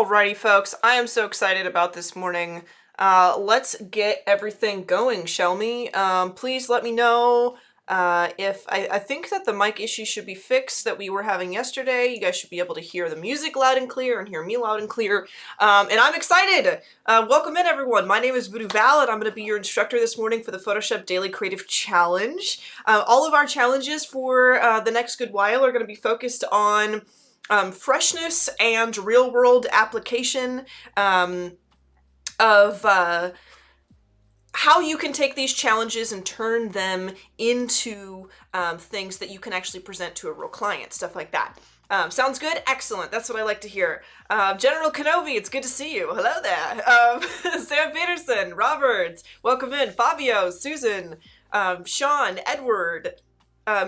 Alrighty, folks, I am so excited about this morning. Let's get everything going, shall we? Please let me know if I think that the mic issue should be fixed that we were having yesterday. You guys should be able to hear the music loud and clear and hear me loud and clear. And I'm excited! Welcome in, everyone. My name is Voodoo Val, and I'm going to be your instructor this morning for the Photoshop Daily Creative Challenge. All of our challenges for the next good while are going to be focused on freshness and real-world application of how you can take these challenges and turn them into things that you can actually present to a real client, stuff like that. Sounds good? Excellent. That's what I like to hear. General Kenobi, it's good to see you. Hello there. Sam Peterson, Roberts, welcome in. Fabio, Susan, Sean, Edward,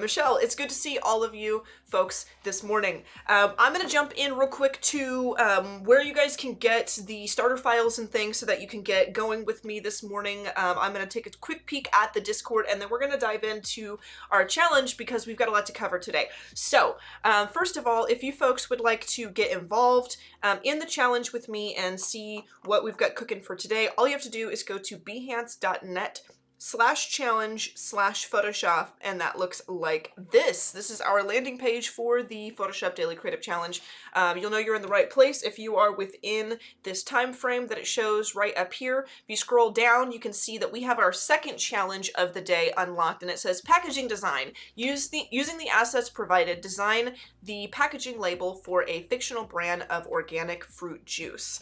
Michelle, it's good to see all of you folks this morning. I'm going to jump in real quick to where you guys can get the starter files and things so that you can get going with me this morning. I'm going to take a quick peek at the Discord, and then we're going to dive into our challenge because we've got a lot to cover today. So first of all, if you folks would like to get involved in the challenge with me and see what we've got cooking for today, all you have to do is go to behance.net/challenge/Photoshop, and that looks like this. This is our landing page for the Photoshop Daily Creative Challenge. You'll know you're in the right place if you are within this time frame that it shows right up here. If you scroll down, you can see that we have our second challenge of the day unlocked, and it says packaging design. Using the assets provided, design the packaging label for a fictional brand of organic fruit juice.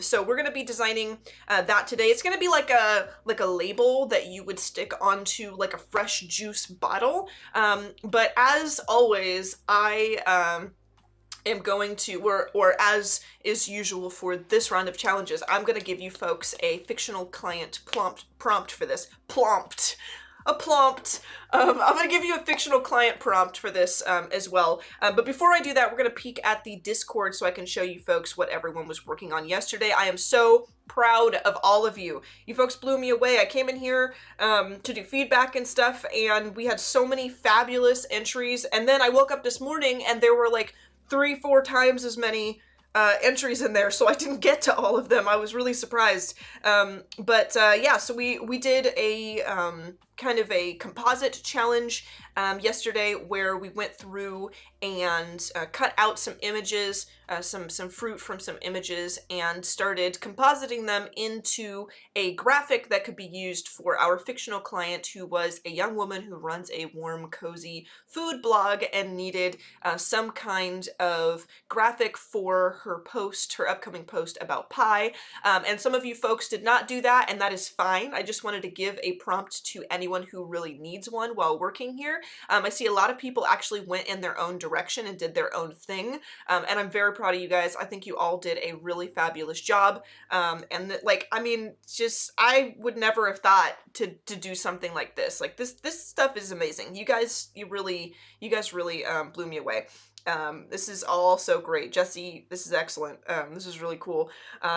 So we're going to be designing that today. It's going to be like a label that you would stick onto like a fresh juice bottle. But as always, I am going to, or as is usual for this round of challenges, I'm going to give you folks a fictional client prompt for this. I'm going to give you a fictional client prompt for this as well. But before I do that, we're going to peek at the Discord so I can show you folks what everyone was working on yesterday. I am so proud of all of you. You folks blew me away. I came in here to do feedback and stuff, and we had so many fabulous entries. And then I woke up this morning and there were like 3-4 times as many entries in there, so I didn't get to all of them. I was really surprised. Yeah, so we did a kind of a composite challenge yesterday where we went through and cut out some images, some fruit from some images, and started compositing them into a graphic that could be used for our fictional client, who was a young woman who runs a warm, cozy food blog and needed some kind of graphic for her post, her upcoming post about pie. And some of you folks did not do that, and that is fine. I just wanted to give a prompt to anyone who really needs one while working here. I see a lot of people actually went in their own direction and did their own thing, and I'm very proud of you guys. I think you all did a really fabulous job, and like, I mean, just, I would never have thought to do something like this. Like, this stuff is amazing. You guys really blew me away. This is all so great. Jesse, this is excellent. This is really cool.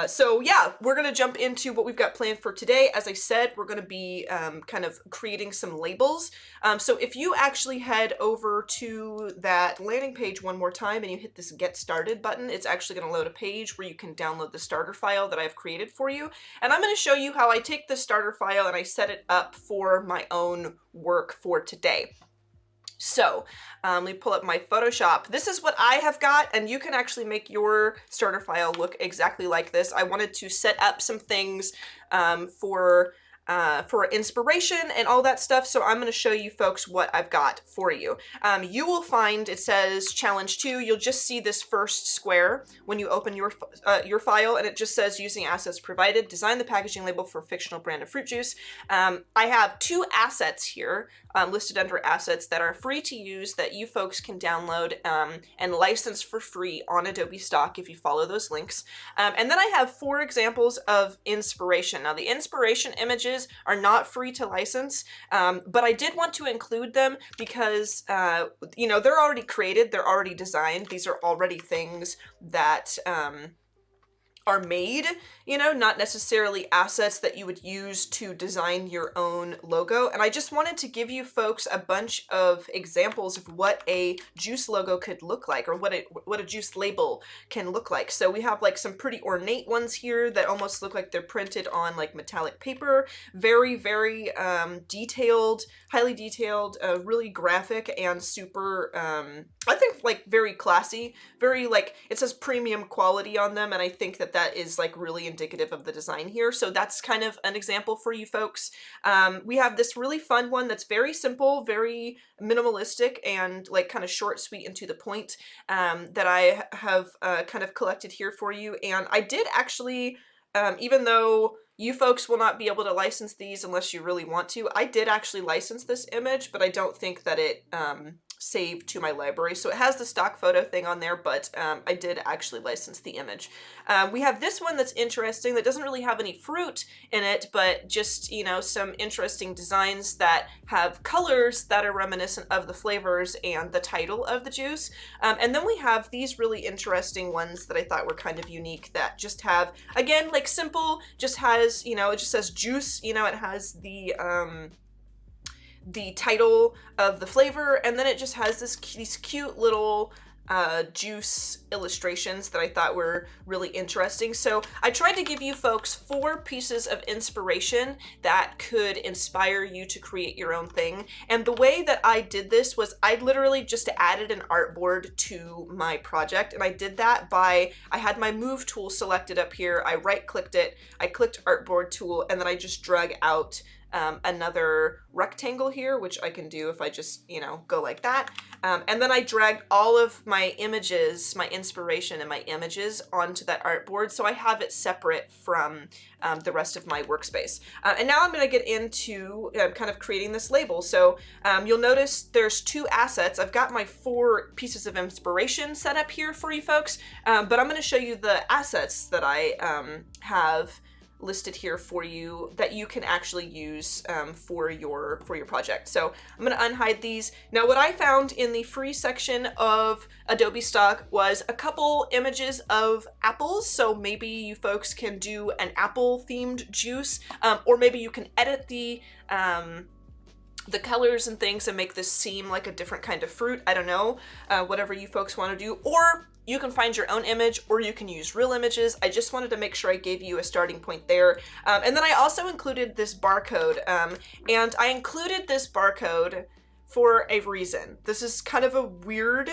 So yeah, we're going to jump into what we've got planned for today. As I said, we're going to be kind of creating some labels. So if you actually head over to that landing page one more time and you hit this Get Started button, it's actually going to load a page where you can download the starter file that I've created for you. And I'm going to show you how I take the starter file and I set it up for my own work for today. So let me pull up my Photoshop. This is what I have got, and you can actually make your starter file look exactly like this. I wanted to set up some things for inspiration and all that stuff, so I'm going to show you folks what I've got for you. You will find it says challenge 2. You'll just see this first square when you open your file, and it just says using assets provided, design the packaging label for a fictional brand of fruit juice. I have 2 assets here listed under assets that are free to use that you folks can download and license for free on Adobe Stock if you follow those links. And then I have 4 examples of inspiration. Now, the inspiration images are not free to license, but I did want to include them because, you know, they're already created, they're already designed. These are already things that are made, you know, not necessarily assets that you would use to design your own logo. And I just wanted to give you folks a bunch of examples of what a juice logo could look like, or what a juice label can look like. So we have like some pretty ornate ones here that almost look like they're printed on like metallic paper. Very, very detailed, highly detailed, really graphic, and super, I think like very classy, very like, it says premium quality on them, and I think that that is like really indicative of the design here. So that's kind of an example for you folks. We have this really fun one that's very simple, very minimalistic, and like kind of short, sweet, and to the point, that I have kind of collected here for you. And I did actually, even though you folks will not be able to license these unless you really want to, I did actually license this image, but I don't think that it saved to my library. So it has the stock photo thing on there, but I did actually license the image. We have this one that's interesting, that doesn't really have any fruit in it, but just, you know, some interesting designs that have colors that are reminiscent of the flavors and the title of the juice. And then we have these really interesting ones that I thought were kind of unique, that just have, again, like simple, just has, you know, it just says juice, you know, it has the title of the flavor, and then it just has these cute little juice illustrations that I thought were really interesting. So I tried to give you folks 4 pieces of inspiration that could inspire you to create your own thing. And the way that I did this was I literally just added an artboard to my project, and I did that by, I had my move tool selected up here, I right-clicked it, I clicked artboard tool, and then I just drag out another rectangle here, which I can do if I just, you know, go like that. And then I dragged all of my images, my inspiration and my images onto that artboard, so I have it separate from the rest of my workspace. And now I'm going to get into kind of creating this label. So you'll notice there's 2 assets. I've got my 4 pieces of inspiration set up here for you folks, but I'm going to show you the assets that I have listed here for you that you can actually use for your project. So I'm going to unhide these. Now, what I found in the free section of Adobe stock was a couple images of apples. So maybe you folks can do an apple themed juice, or maybe you can edit the colors and things and make this seem like a different kind of fruit. I don't know, whatever you folks want to do. Or you can find your own image, or you can use real images. I just wanted to make sure I gave you a starting point there. And then I also included this barcode, and I included this barcode for a reason. This is kind of a weird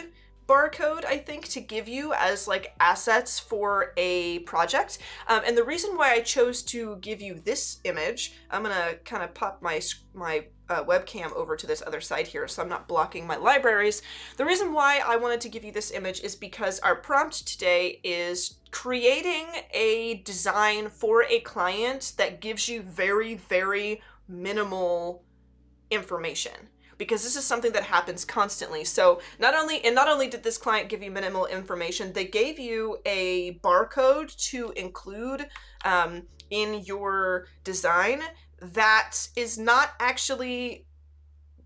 barcode, I think, to give you as like assets for a project. And the reason why I chose to give you this image, I'm gonna kind of pop my webcam over to this other side here so I'm not blocking my libraries. The reason why I wanted to give you this image is because our prompt today is creating a design for a client that gives you very, very minimal information, because this is something that happens constantly. So not only did this client give you minimal information, they gave you a barcode to include in your design that is not actually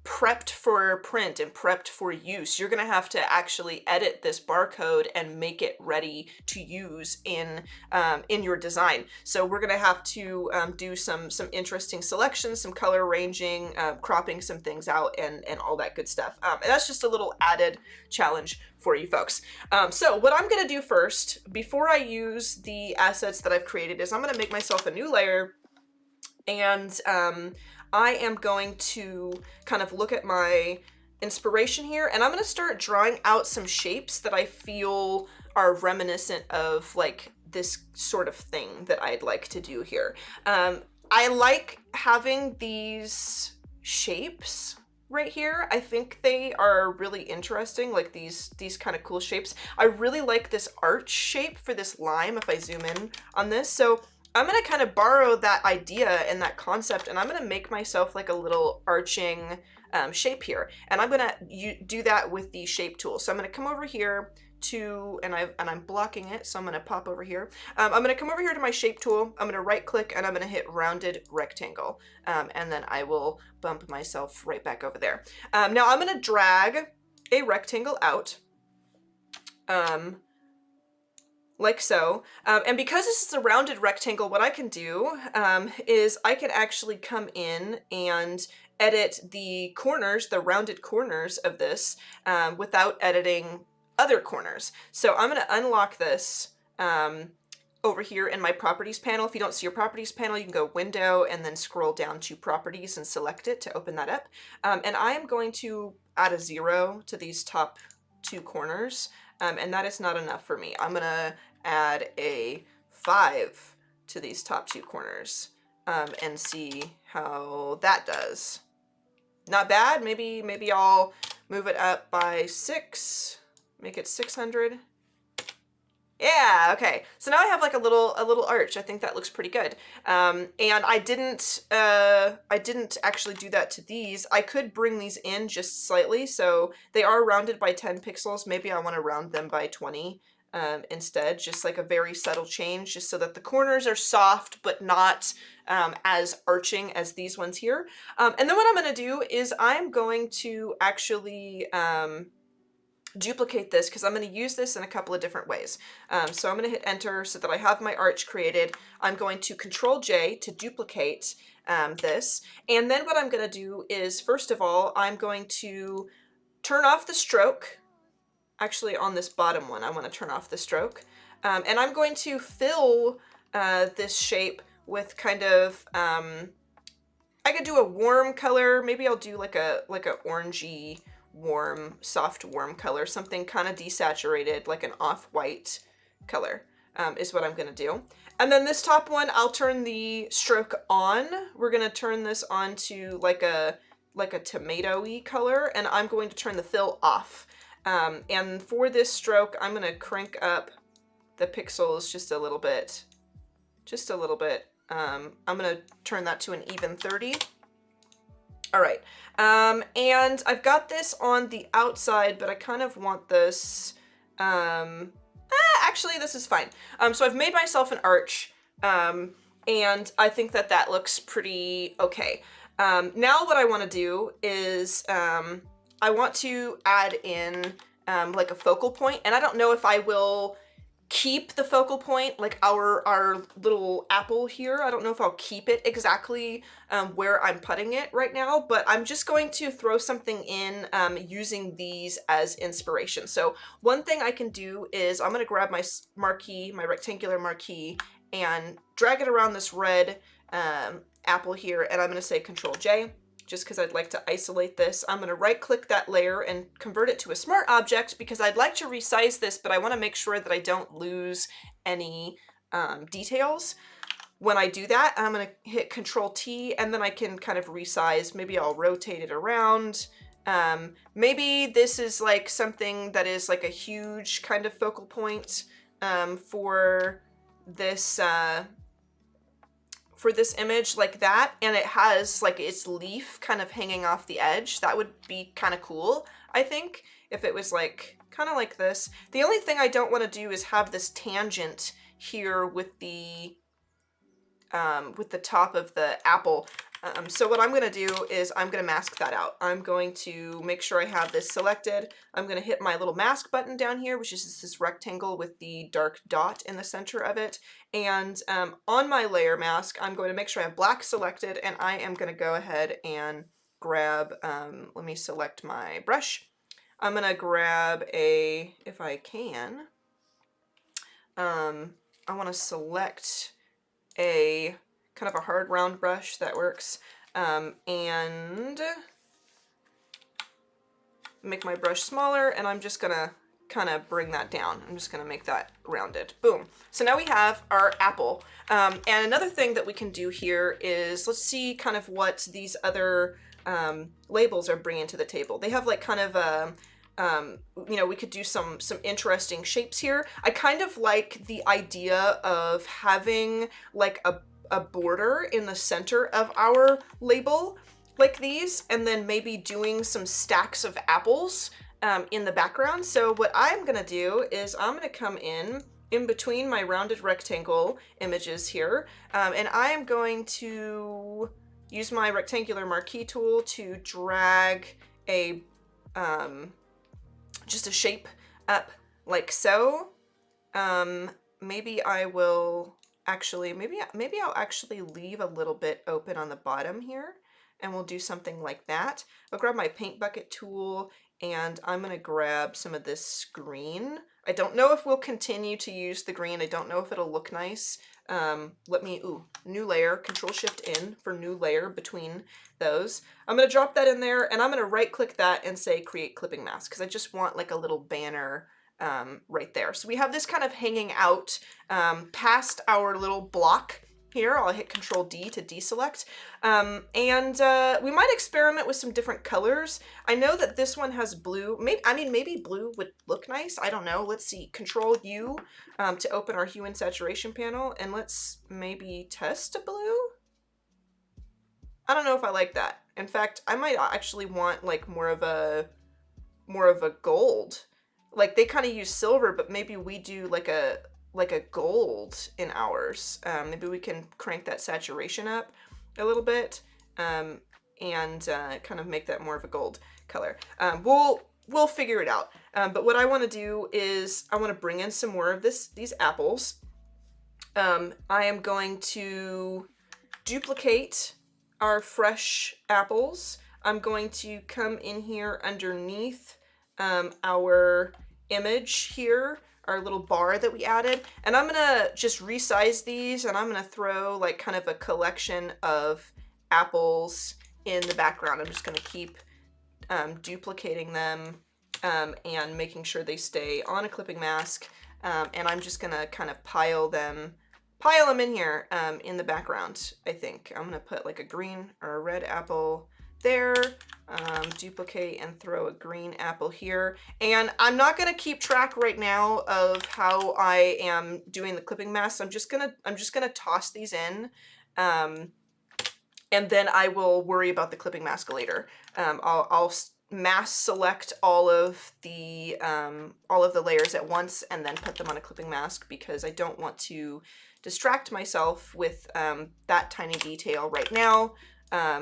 prepped for print and prepped for use. You're gonna have to actually edit this barcode and make it ready to use in your design. So we're gonna have to do some interesting selections, some color ranging, cropping some things out, and all that good stuff. And that's just a little added challenge for you folks. So what I'm gonna do first, before I use the assets that I've created, is I'm gonna make myself a new layer, and I am going to kind of look at my inspiration here, and I'm going to start drawing out some shapes that I feel are reminiscent of like this sort of thing that I'd like to do here. I like having these shapes right here. I think they are really interesting, like these kind of cool shapes. I really like this arch shape for this lime if I zoom in on this. So I'm going to kind of borrow that idea and that concept, and I'm going to make myself like a little arching shape here. And I'm going to do that with the shape tool. So I'm going to come over here to, and I'm blocking it, so I'm going to pop over here. I'm going to come over here to my shape tool. I'm going to right click, and I'm going to hit rounded rectangle. And then I will bump myself right back over there. Now I'm going to drag a rectangle out. like so. And because this is a rounded rectangle, what I can do is I can actually come in and edit the corners, the rounded corners of this without editing other corners. So I'm going to unlock this over here in my properties panel. If you don't see your properties panel, you can go window and then scroll down to properties and select it to open that up. And I am going to add a 0 to these top 2 corners. And that is not enough for me. I'm going to add a 5 to these top 2 corners and see how that does. Not bad. Maybe I'll move it up by 6, make it 600. Yeah, okay. So now I have like a little arch. I think that looks pretty good. And I didn't actually do that to these. I could bring these in just slightly. So they are rounded by 10 pixels. Maybe I want to round them by 20 instead, just like a very subtle change, just so that the corners are soft but not as arching as these ones here. And then what I'm going to do is I'm going to actually duplicate this because I'm going to use this in a couple of different ways. So I'm going to hit enter so that I have my arch created. I'm going to Control J to duplicate this. And then what I'm going to do is, first of all, I'm going to turn off the stroke. Actually, on this bottom one, I want to turn off the stroke. And I'm going to fill this shape with kind of, I could do a warm color. Maybe I'll do like a orangey, warm, soft warm color, something kind of desaturated, like an off-white color is what I'm going to do. And then this top one, I'll turn the stroke on. We're going to turn this on to like a tomato-y color, and I'm going to turn the fill off. And for this stroke, I'm going to crank up the pixels just a little bit. I'm going to turn that to an even 30. All right, and I've got this on the outside, but I kind of want this, actually this is fine. So I've made myself an arch, and I think that that looks pretty okay. Now what I want to do is, I want to add in, like a focal point, and I don't know if I will keep the focal point, like our little apple here. I don't know if I'll keep it exactly where I'm putting it right now, but I'm just going to throw something in using these as inspiration. So one thing I can do is I'm going to grab my marquee, my rectangular marquee, and drag it around this red apple here, and I'm going to say Control J. Just because I'd like to isolate this. I'm going to right click that layer and convert it to a smart object because I'd like to resize this, but I want to make sure that I don't lose any details. When I do that, I'm going to hit Control T, and then I can kind of resize. Maybe I'll rotate it around. Maybe this is like something that is like a huge kind of focal point for this image, like that, and it has like its leaf kind of hanging off the edge. That would be kind of cool, I think, if it was like kind of like this. The only thing I don't want to do is have this tangent here with the top of the apple. So what I'm going to do is I'm going to mask that out. I'm going to make sure I have this selected. I'm going to hit my little mask button down here, which is this rectangle with the dark dot in the center of it. And on my layer mask, I'm going to make sure I have black selected, and I am going to go ahead and grab, let me select my brush. I'm going to grab a, if I can, I want to select a kind of a hard round brush that works, and make my brush smaller, and I'm just gonna kind of bring that down. I'm just gonna make that rounded. Boom. So now we have our apple. And another thing that we can do here is, let's see kind of what these other labels are bringing to the table. They have like kind of you know, we could do some interesting shapes here. I kind of like the idea of having like a border in the center of our label like these, and then maybe doing some stacks of apples in the background. So what I'm gonna do is I'm gonna come in between my rounded rectangle images here, and I am going to use my rectangular marquee tool to drag a just a shape up like so. maybe I will actually, maybe I'll actually leave a little bit open on the bottom here, and we'll do something like that. I'll grab my paint bucket tool, and I'm gonna grab some of this green. I don't know if we'll continue to use the green. I don't know if it'll look nice. Let me, new layer, Control Shift in for new layer between those. I'm gonna drop that in there, and I'm gonna right click that and say create clipping mask, because I just want like a little banner right there. So we have this kind of hanging out past our little block here. I'll hit Control D to deselect. We might experiment with some different colors. I know that this one has blue. Maybe blue would look nice. I don't know. Let's see. Control U to open our hue and saturation panel, and let's maybe test a blue. I don't know if I like that. In fact, I might actually want like more of a gold. Like they kind of use silver, but maybe we do like a gold in ours. Maybe we can crank that saturation up a little bit and kind of make that more of a gold color. We'll figure it out. But what I want to do is I want to bring in some more of these apples. I am going to duplicate our fresh apples. I'm going to come in here underneath our image here, our little bar that we added, and I'm gonna just resize these, and I'm gonna throw like kind of a collection of apples in the background. I'm just gonna keep duplicating them and making sure they stay on a clipping mask, and I'm just gonna kind of pile them in here in the background. I think I'm gonna put like a green or a red apple there, duplicate and throw a green apple here. And I'm not gonna keep track right now of how I am doing the clipping mask. I'm just gonna toss these in, and then I will worry about the clipping mask later. I'll mass select all of the layers at once and then put them on a clipping mask, because I don't want to distract myself with that tiny detail right now,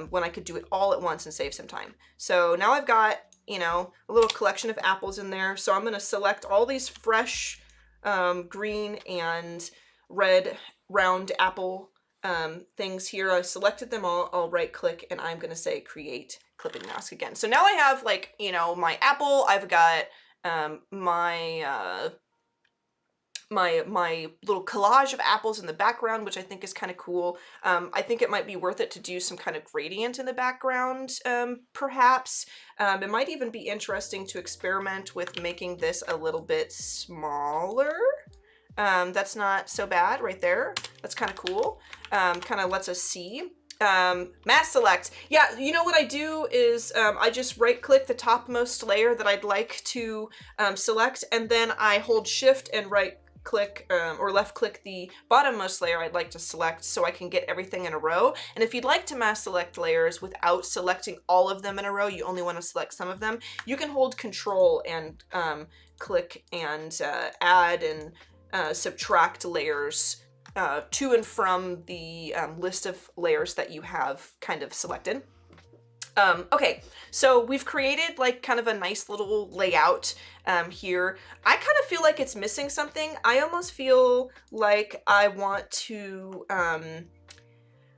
when I could do it all at once and save some time. So now I've got, a little collection of apples in there. So I'm gonna select all these fresh green and red round apple things here. I selected them all. I'll right click and I'm gonna say create clipping mask again. So now I have like, my apple. I've got my little collage of apples in the background, which I think is kind of cool. I think it might be worth it to do some kind of gradient in the background, perhaps. It might even be interesting to experiment with making this a little bit smaller. That's not so bad right there. That's kind of cool. Kind of lets us see. Mask select. Yeah, what I do is I just right click the topmost layer that I'd like to select, and then I hold shift and right click or left click the bottommost layer I'd like to select, so I can get everything in a row. And if you'd like to mass select layers without selecting all of them in a row, you only want to select some of them, you can hold control and click and add and subtract layers to and from the list of layers that you have kind of selected. Okay, so we've created like kind of a nice little layout here. I kind of feel like it's missing something. I almost feel like I want to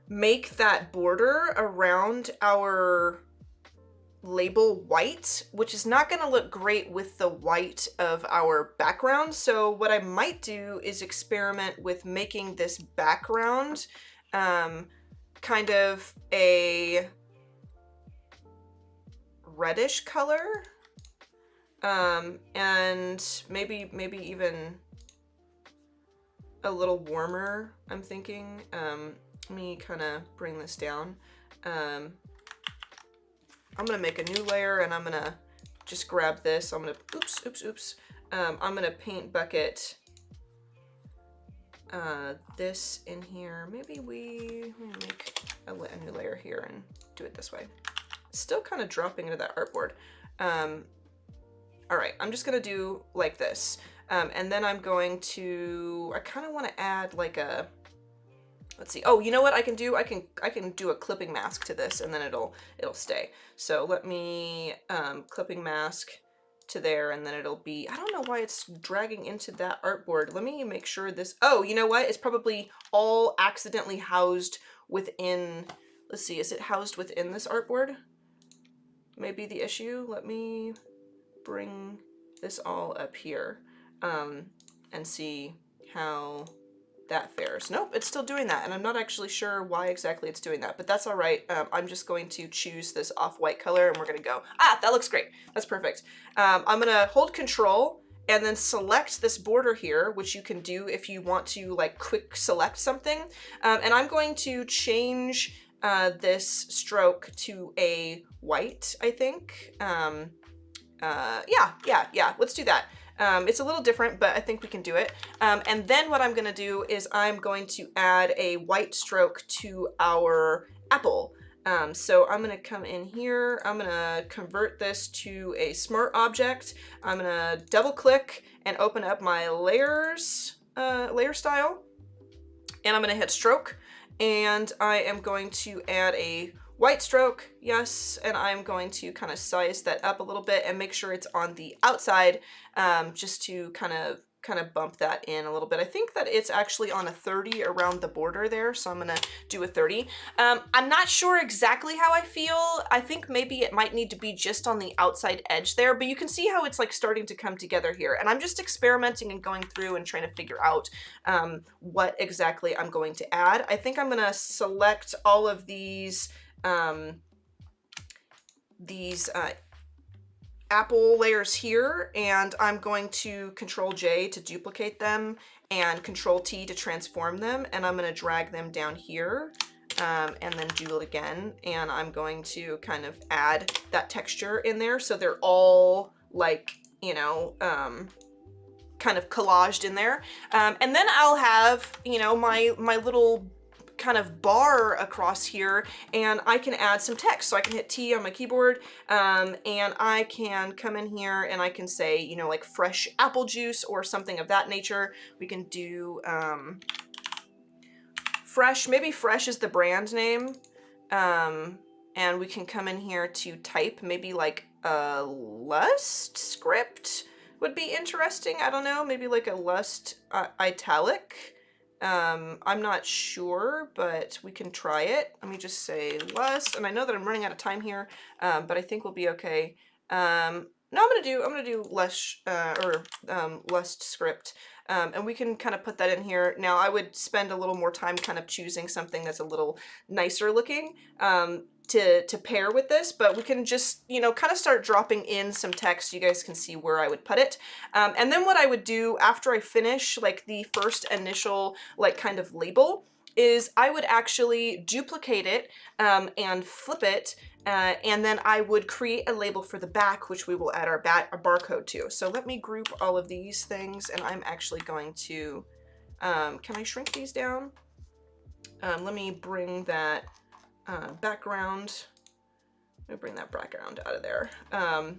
make that border around our label white, which is not going to look great with the white of our background. So what I might do is experiment with making this background kind of a reddish color, and maybe even a little warmer, I'm thinking. Let me kind of bring this down. I'm gonna make a new layer, and I'm gonna just grab this. I'm gonna, oops. I'm gonna paint bucket this in here. Maybe we make a new layer here and do it this way. Still kind of dropping into that artboard. All right, I'm just gonna do like this. And then I'm going to, I kind of want to add like a, let's see. Oh, you know what I can do? I can do a clipping mask to this, and then it'll stay. So let me clipping mask to there, and then it'll be, I don't know why it's dragging into that artboard. Let me make sure this, oh, you know what? It's probably all accidentally housed within, let's see, is it housed within this artboard? Maybe the issue. Let me bring this all up here and see how that fares. Nope, it's still doing that, and I'm not actually sure why exactly it's doing that, but that's all right. I'm just going to choose this off-white color, and we're gonna go, ah, that looks great. That's perfect. I'm gonna hold Control and then select this border here, which you can do if you want to like quick select something. And I'm going to change this stroke to a white, I think. Yeah, let's do that. It's a little different, but I think we can do it. And then what I'm gonna do is I'm going to add a white stroke to our apple. So I'm gonna come in here, I'm gonna convert this to a smart object. I'm gonna double click and open up my layers, layer style. And I'm gonna hit stroke, and I am going to add a white stroke, yes, and I'm going to kind of size that up a little bit and make sure it's on the outside, just to kind of bump that in a little bit. I think that it's actually on a 30 around the border there, so I'm gonna do a 30. I'm not sure exactly how I feel. I think maybe it might need to be just on the outside edge there, but you can see how it's like starting to come together here. And I'm just experimenting and going through and trying to figure out what exactly I'm going to add. I think I'm gonna select all of these apple layers here, and I'm going to Control J to duplicate them and Control T to transform them, and I'm going to drag them down here and then do it again, and I'm going to kind of add that texture in there so they're all like, you know, kind of collaged in there, and then I'll have, you know, my little kind of bar across here, and I can add some text. So I can hit T on my keyboard, and I can come in here and I can say, you know, like fresh apple juice or something of that nature. We can do fresh, maybe fresh is the brand name, and we can come in here to type, maybe like a Lust script would be interesting. I don't know, maybe like a Lust italic. I'm not sure, but we can try it. Let me just say Lust, and I know that I'm running out of time here, but I think we'll be okay. No, I'm gonna do Lust, Lust script, and we can kind of put that in here. Now, I would spend a little more time kind of choosing something that's a little nicer looking, to pair with this, but we can just, you know, kind of start dropping in some text. You guys can see where I would put it. And then what I would do after I finish like the first initial like kind of label is I would actually duplicate it and flip it, and then I would create a label for the back, which we will add our barcode to. So let me group all of these things, and I'm actually going to, can I shrink these down? Let me bring that background. Let me bring that background out of there. Out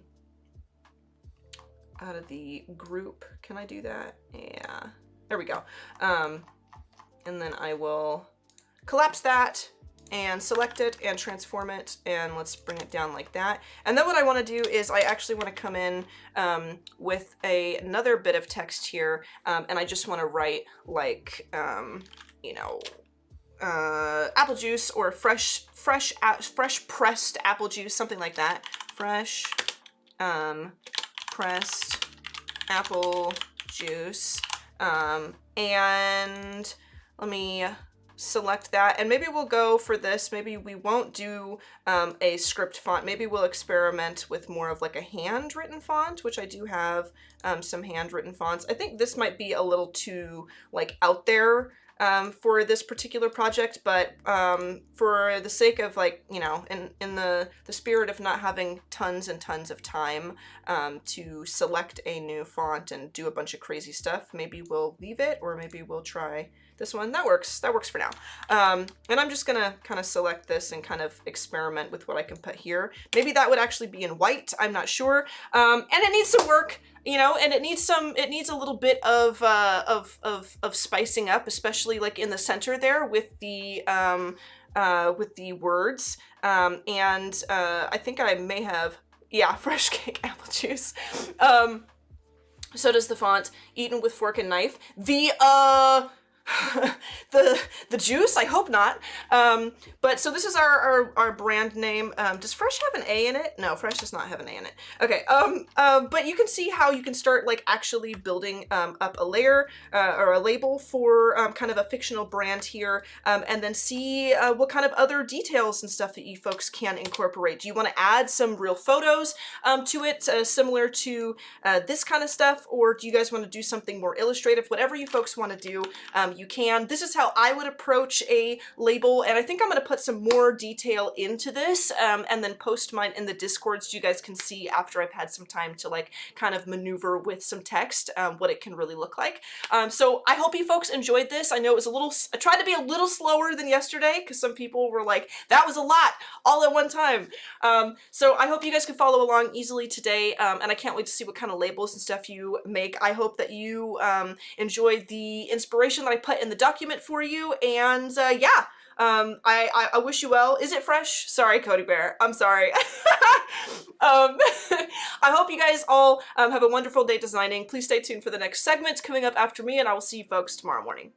of the group. Can I do that? Yeah. There we go. And then I will collapse that and select it and transform it, and let's bring it down like that. And then what I want to do is I actually want to come in with another bit of text here, and I just want to write like, you know, apple juice or fresh pressed apple juice, something like that. Fresh pressed apple juice, and let me select that, and maybe we'll go for this. Maybe we won't do a script font. Maybe we'll experiment with more of like a handwritten font, which I do have some handwritten fonts. I think this might be a little too like out there for this particular project, but for the sake of like, you know, in the spirit of not having tons and tons of time to select a new font and do a bunch of crazy stuff, maybe we'll leave it, or maybe we'll try this one. That works for now. And I'm just gonna kind of select this and kind of experiment with what I can put here. Maybe that would actually be in white, I'm not sure. And it needs some work, you know, and it needs a little bit of spicing up, especially like in the center there with the words. I think I may have, Yeah, fresh cake, apple juice. So does the font, eaten with fork and knife. The the juice, I hope not. But so this is our brand name. Does Fresh have an A in it? No, Fresh does not have an A in it. Okay, but you can see how you can start like actually building up a layer or a label for kind of a fictional brand here, and then see what kind of other details and stuff that you folks can incorporate. Do you want to add some real photos to it, similar to this kind of stuff, or do you guys want to do something more illustrative? Whatever you folks want to do, you can. This is how I would approach a label, and I think I'm going to put some more detail into this and then post mine in the Discord so you guys can see after I've had some time to like kind of maneuver with some text what it can really look like. So I hope you folks enjoyed this. I know it was a little, I tried to be a little slower than yesterday because some people were like, that was a lot all at one time. So I hope you guys can follow along easily today, and I can't wait to see what kind of labels and stuff you make. I hope that you enjoyed the inspiration that I put in the document for you, and yeah, I wish you well. Is it fresh? Sorry, Cody Bear. I'm sorry. I hope you guys all have a wonderful day designing. Please stay tuned for the next segment coming up after me, and I will see you folks tomorrow morning.